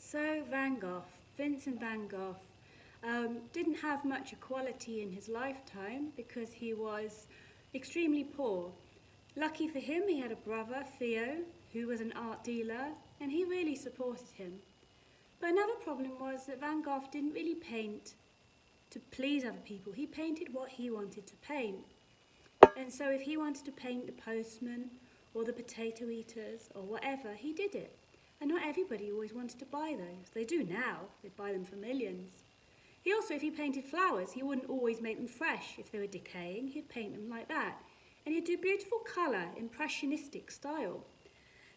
So Van Gogh, Vincent van Gogh, didn't have much equality in his lifetime because he was extremely poor. Lucky for him, he had a brother, Theo, who was an art dealer, and he really supported him. But another problem was that Van Gogh didn't really paint to please other people. He painted what he wanted to paint. And so if he wanted to paint the postman or the potato eaters or whatever, he did it. And not everybody always wanted to buy those. They do now. They buy them for millions. He also, if he painted flowers, he wouldn't always make them fresh. If they were decaying, he'd paint them like that. And he'd do beautiful colour, impressionistic style.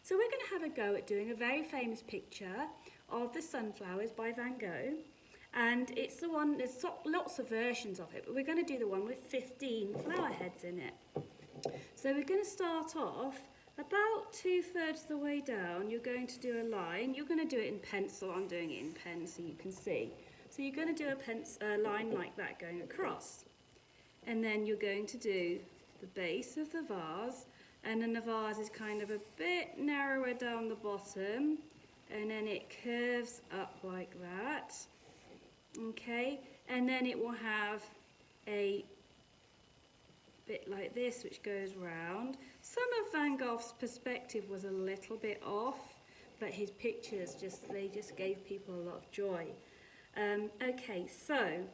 So we're going to have a go at doing a very famous picture of the sunflowers by Van Gogh. And it's the one, there's lots of versions of it, but we're going to do the one with 15 flower heads in it. So we're going to start off about 2/3 of the way down. You're going to do a line. You're going to do it in pencil. I'm doing it in pen so you can see. So you're going to do a line like that going across. And then you're going to do the base of the vase. And then the vase is kind of a bit narrower down the bottom. And then it curves up like that. Okay, and then it will have a bit like this which goes round. Some of Van Gogh's perspective was a little bit off, but his pictures they just gave people a lot of joy. Okay, so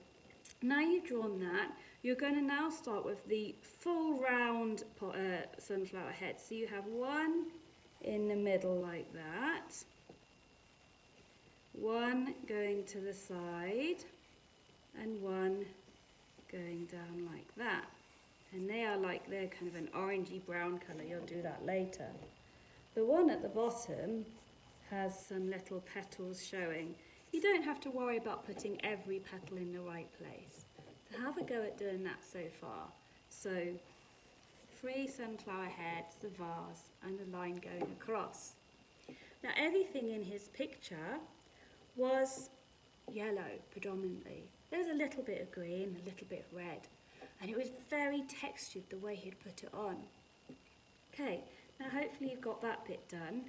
now you've drawn that, you're going to now start with the full round sunflower head. So you have one in the middle like that, one going to the side, and one going down like that. And they're kind of an orangey brown colour. You'll do that later. The one at the bottom has some little petals showing. You don't have to worry about putting every petal in the right place. So have a go at doing that so far. So 3 sunflower heads, the vase, and the line going across. Now everything in his picture was yellow predominantly. There's a little bit of green, a little bit of red, and it was very textured the way he'd put it on. Okay, now hopefully you've got that bit done.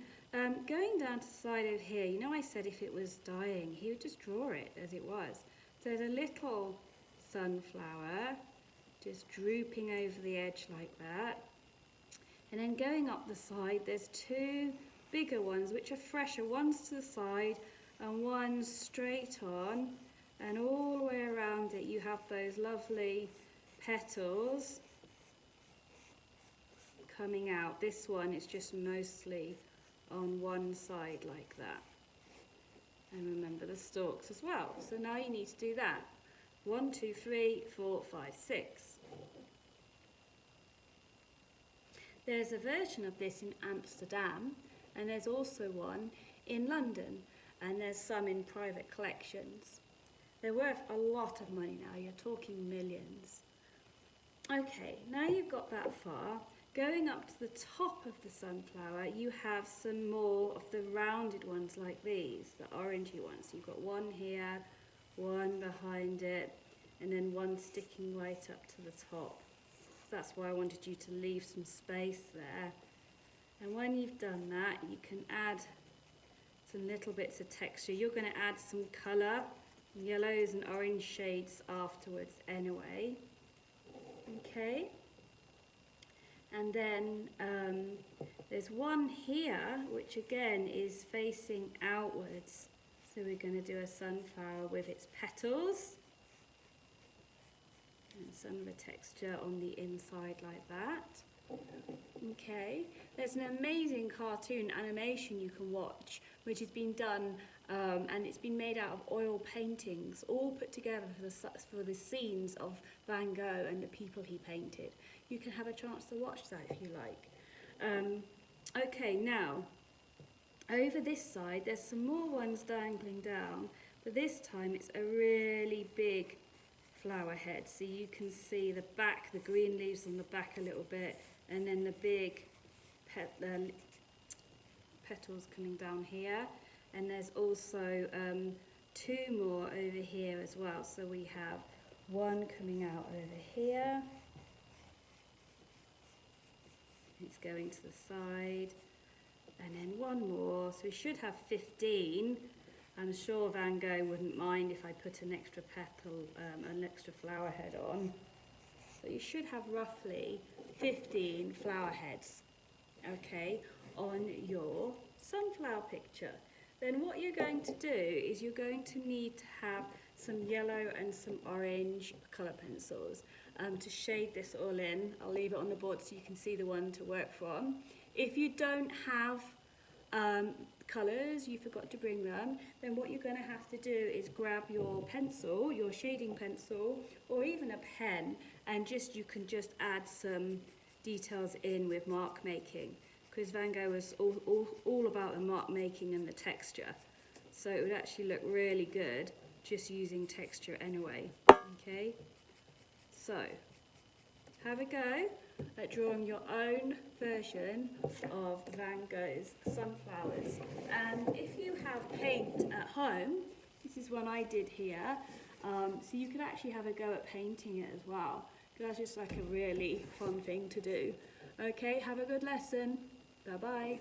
Going down to the side over here, you know I said if it was dying, he would just draw it as it was. So there's a little sunflower just drooping over the edge like that. And then going up the side, there's 2 bigger ones which are fresher. One's to the side and one straight on, and all the way around it you have those lovely petals coming out. This one is just mostly on one side like that. And remember the stalks as well. So now you need to do that. 1, 2, 3, 4, 5, 6. There's a version of this in Amsterdam, and there's also one in London. And there's some in private collections. They're worth a lot of money now, you're talking millions. Okay, now you've got that far, going up to the top of the sunflower, you have some more of the rounded ones like these, the orangey ones. You've got one here, one behind it, and then one sticking right up to the top. So that's why I wanted you to leave some space there. And when you've done that, you can add some little bits of texture. You're going to add some colour, yellows and orange shades afterwards anyway. Okay. And then there's one here which again is facing outwards. So we're going to do a sunflower with its petals. And some of the texture on the inside like that. Okay, there's an amazing cartoon animation you can watch which has been done and it's been made out of oil paintings all put together for the scenes of Van Gogh and the people he painted. You can have a chance to watch that if you like. Okay, now over this side there's some more ones dangling down, but this time it's a really big flower head. So you can see the back, the green leaves on the back a little bit, and then the big petals coming down here. And there's also 2 more over here as well. So we have one coming out over here. It's going to the side. And then one more. So we should have 15. I'm sure Van Gogh wouldn't mind if I put an extra petal, an extra flower head on. So you should have roughly 15 flower heads, okay, on your sunflower picture. Then what you're going to do is you're going to need to have some yellow and some orange colour pencils to shade this all in. I'll leave it on the board so you can see the one to work from. If you don't have colours, you forgot to bring them, then what you're going to have to do is grab your pencil, your shading pencil, or even a pen, and you can just add some details in with mark making, because Van Gogh was all about the mark making and the texture, so it would actually look really good just using texture anyway. Okay, so have a go at drawing your own version of Van Gogh's sunflowers. And if you have paint at home, this is one I did here, so you can actually have a go at painting it as well, because that's just like a really fun thing to do. Okay, have a good lesson. Bye-bye.